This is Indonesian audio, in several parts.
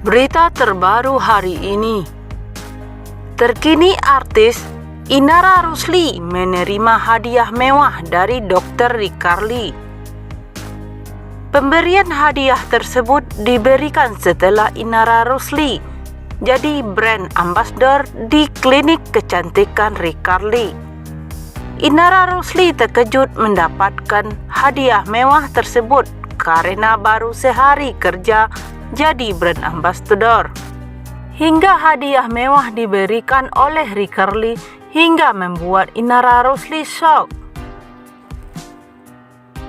Berita terbaru hari ini. Terkini artis Inara Rusli menerima hadiah mewah dari Dr. Ricarly. Pemberian hadiah tersebut diberikan setelah Inara Rusli jadi brand ambassador di klinik kecantikan Ricarly. Inara Rusli terkejut mendapatkan hadiah mewah tersebut karena baru sehari kerja jadi brand ambassador. Hingga hadiah mewah diberikan oleh Ricarly hingga membuat Inara Rusli shock.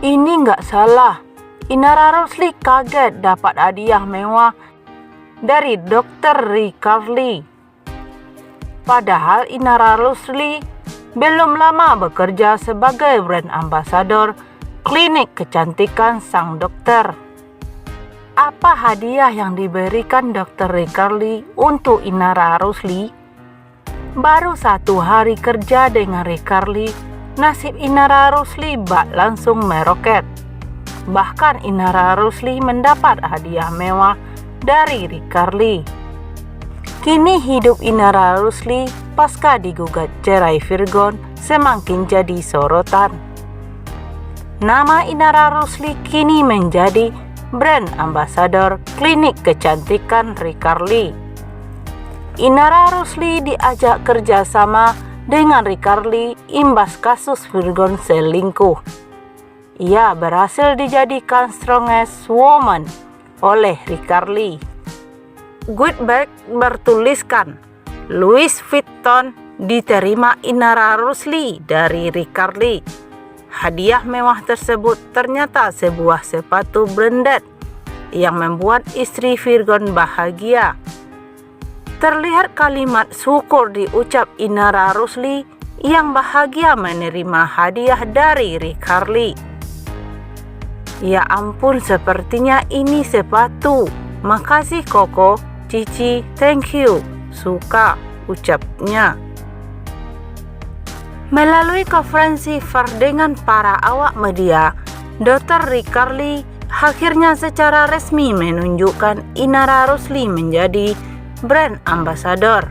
Ini nggak salah. Inara Rusli kaget dapat hadiah mewah dari Dr. Ricarly. Padahal Inara Rusli belum lama bekerja sebagai brand ambassador klinik kecantikan sang dokter. Apa hadiah yang diberikan Dr. Ricarly untuk Inara Rusli? Baru 1 hari kerja dengan Ricarly, nasib Inara Rusli bak langsung meroket. Bahkan Inara Rusli mendapat hadiah mewah dari Ricarly. Kini hidup Inara Rusli pasca digugat cerai Virgon semakin jadi sorotan. Nama Inara Rusli kini menjadi brand ambassador klinik kecantikan Ricarly. Inara Rusli diajak kerjasama dengan Ricarly imbas kasus Virgon selingkuh. Ia berhasil dijadikan strongest woman oleh Ricarly. Gutenberg bertuliskan, Louis Vuitton diterima Inara Rusli dari Ricarly. Hadiah mewah tersebut ternyata sebuah sepatu branded yang membuat istri Virgon bahagia. Terlihat kalimat syukur diucap Inara Rusli yang bahagia menerima hadiah dari Ricarly. Ya ampun, sepertinya ini sepatu. Makasih Koko, Cici, thank you. Suka, ucapnya. Melalui konferensi pers dengan para awak media, Dr. Ricarly akhirnya secara resmi menunjukkan Inara Rusli menjadi brand ambassador.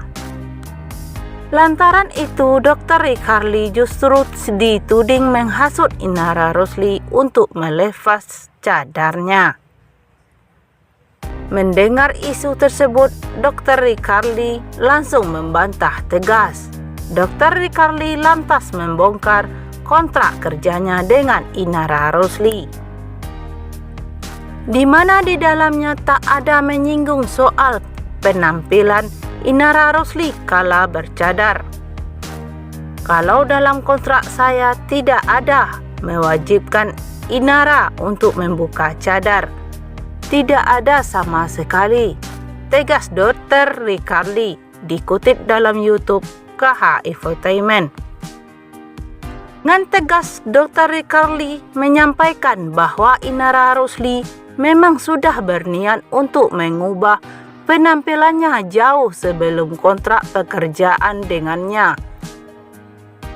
Lantaran itu, Dr. Ricarly justru dituding menghasut Inara Rusli untuk melepas cadarnya. Mendengar isu tersebut, Dr. Ricarly langsung membantah tegas. Dr. Ricarly lantas membongkar kontrak kerjanya dengan Inara Rusli, di mana di dalamnya tak ada menyinggung soal penampilan Inara Rusli kala bercadar. Kalau dalam kontrak saya tidak ada mewajibkan Inara untuk membuka cadar. Tidak ada sama sekali, tegas Dr. Ricarly dikutip dalam YouTube KH Infotainment. Dengan tegas, Dr. Ricarly menyampaikan bahwa Inara Rusli memang sudah berniat untuk mengubah penampilannya jauh sebelum kontrak pekerjaan dengannya.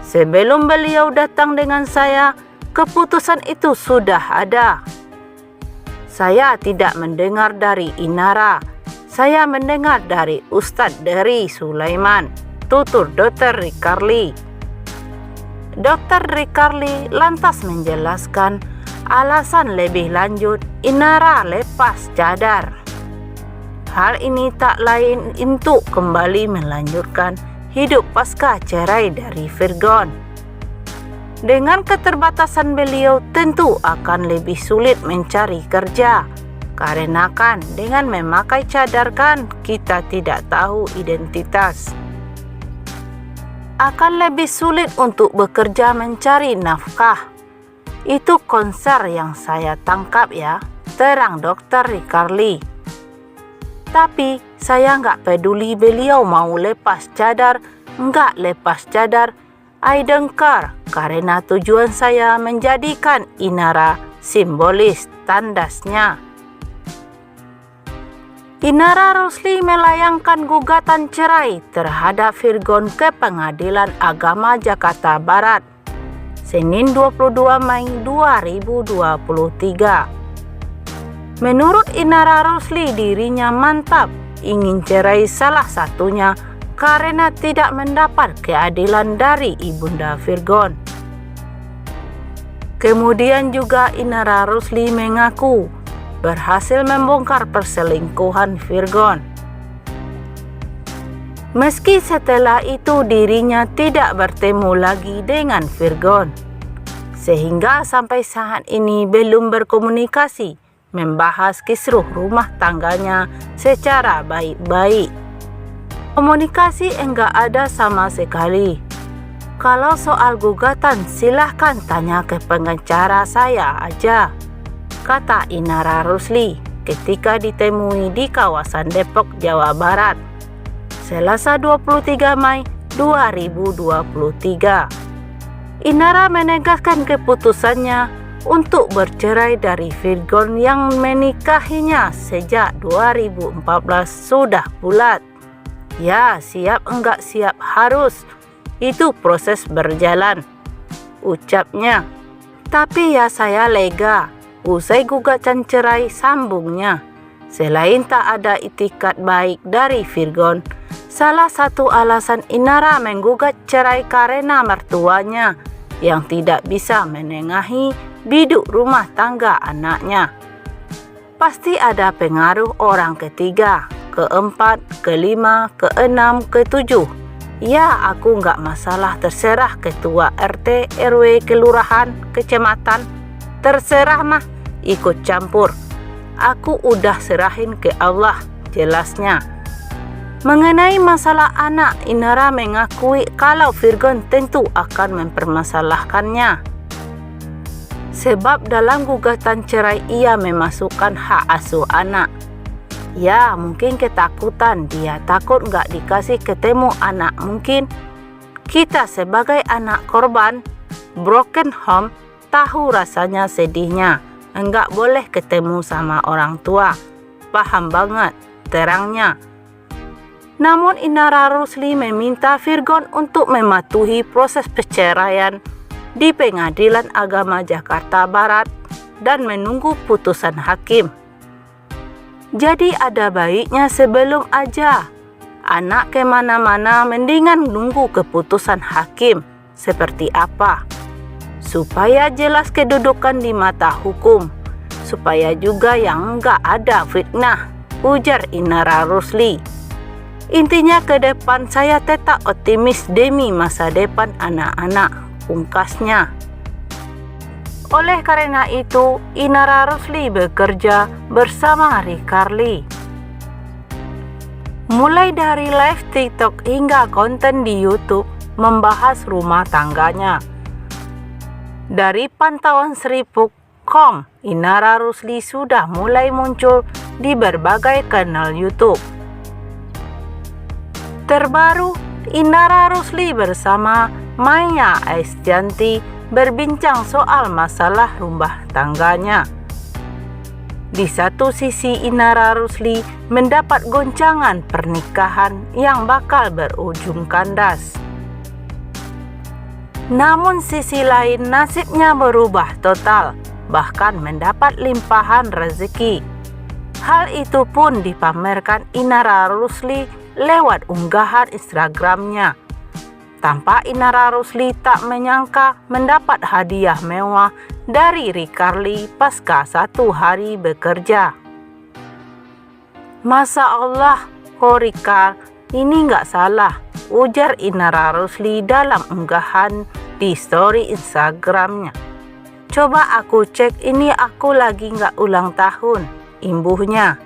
Sebelum beliau datang dengan saya, keputusan itu sudah ada. Saya tidak mendengar dari Inara, saya mendengar dari Ustadz Dery Sulaiman, tutur Dr. Ricarly. Dr. Ricarly lantas menjelaskan alasan lebih lanjut Inara lepas cadar. Hal ini tak lain untuk kembali melanjutkan hidup pasca cerai dari Virgon. Dengan keterbatasan beliau tentu akan lebih sulit mencari kerja. Karena kan dengan memakai cadar kan kita tidak tahu identitas. Akan lebih sulit untuk bekerja mencari nafkah. Itu konser yang saya tangkap ya, terang Dr. Ricarly. Tapi saya nggak peduli beliau mau lepas cadar, nggak lepas cadar. I don't care, karena tujuan saya menjadikan Inara simbolis tandasnya. Inara Rusli melayangkan gugatan cerai terhadap Virgon ke Pengadilan Agama Jakarta Barat, Senin 22 Mei 2023. Menurut Inara Rusli, dirinya mantap ingin cerai salah satunya karena tidak mendapat keadilan dari Ibunda Virgon. Kemudian juga Inara Rusli mengaku berhasil membongkar perselingkuhan Virgon. Meski setelah itu dirinya tidak bertemu lagi dengan Virgon, sehingga sampai saat ini belum berkomunikasi membahas kisruh rumah tangganya secara baik-baik. Komunikasi enggak ada sama sekali. Kalau soal gugatan silahkan tanya ke pengacara saya aja, kata Inara Rusli ketika ditemui di kawasan Depok, Jawa Barat, Selasa 23 Mei 2023. Inara menegaskan keputusannya untuk bercerai dari Virgon yang menikahinya sejak 2014 sudah bulat. Ya, siap enggak siap harus, itu proses berjalan, ucapnya. Tapi ya saya lega, usai gugatan cerai, sambungnya. Selain tak ada itikat baik dari Virgon, salah satu alasan Inara menggugat cerai karena mertuanya yang tidak bisa menengahi biduk rumah tangga anaknya. Pasti ada pengaruh orang ketiga, keempat, kelima, keenam, ketujuh. Ya, aku nggak masalah, terserah ketua RT, RW, kelurahan, kecamatan. Terserah mah, ikut campur. Aku udah serahin ke Allah, jelasnya. Mengenai masalah anak, Inara mengakui kalau Virgon tentu akan mempermasalahkannya. Sebab dalam gugatan cerai ia memasukkan hak asuh anak. Ya, mungkin ketakutan, dia takut nggak dikasih ketemu anak mungkin. Kita sebagai anak korban broken home tahu rasanya sedihnya, enggak boleh ketemu sama orang tua. Paham banget, terangnya. Namun Inara Rusli meminta Virgon untuk mematuhi proses perceraian di Pengadilan Agama Jakarta Barat dan menunggu putusan hakim. Jadi ada baiknya sebelum aja anak kemana-mana mendingan nunggu keputusan hakim seperti apa, supaya jelas kedudukan di mata hukum, supaya juga yang enggak ada fitnah, ujar Inara Rusli. Intinya ke depan saya tetap optimis demi masa depan anak-anak, pungkasnya. Oleh karena itu, Inara Rusli bekerja bersama Ricarly. Mulai dari live TikTok hingga konten di YouTube membahas rumah tangganya. Dari pantauan Sri.com, Inara Rusli sudah mulai muncul di berbagai kanal YouTube. Terbaru, Inara Rusli bersama Maya Estianti berbincang soal masalah rumah tangganya. Di satu sisi, Inara Rusli mendapat goncangan pernikahan yang bakal berujung kandas. Namun sisi lain nasibnya berubah total, bahkan mendapat limpahan rezeki. Hal itu pun dipamerkan Inara Rusli lewat unggahan Instagramnya. Tampak Inara Rusli tak menyangka mendapat hadiah mewah dari Ricarly pasca 1 hari bekerja. Masya Allah, kok Rikar, ini nggak salah, ujar Inara Rusli dalam unggahan di story Instagramnya. Coba aku cek, ini aku lagi nggak ulang tahun, imbuhnya.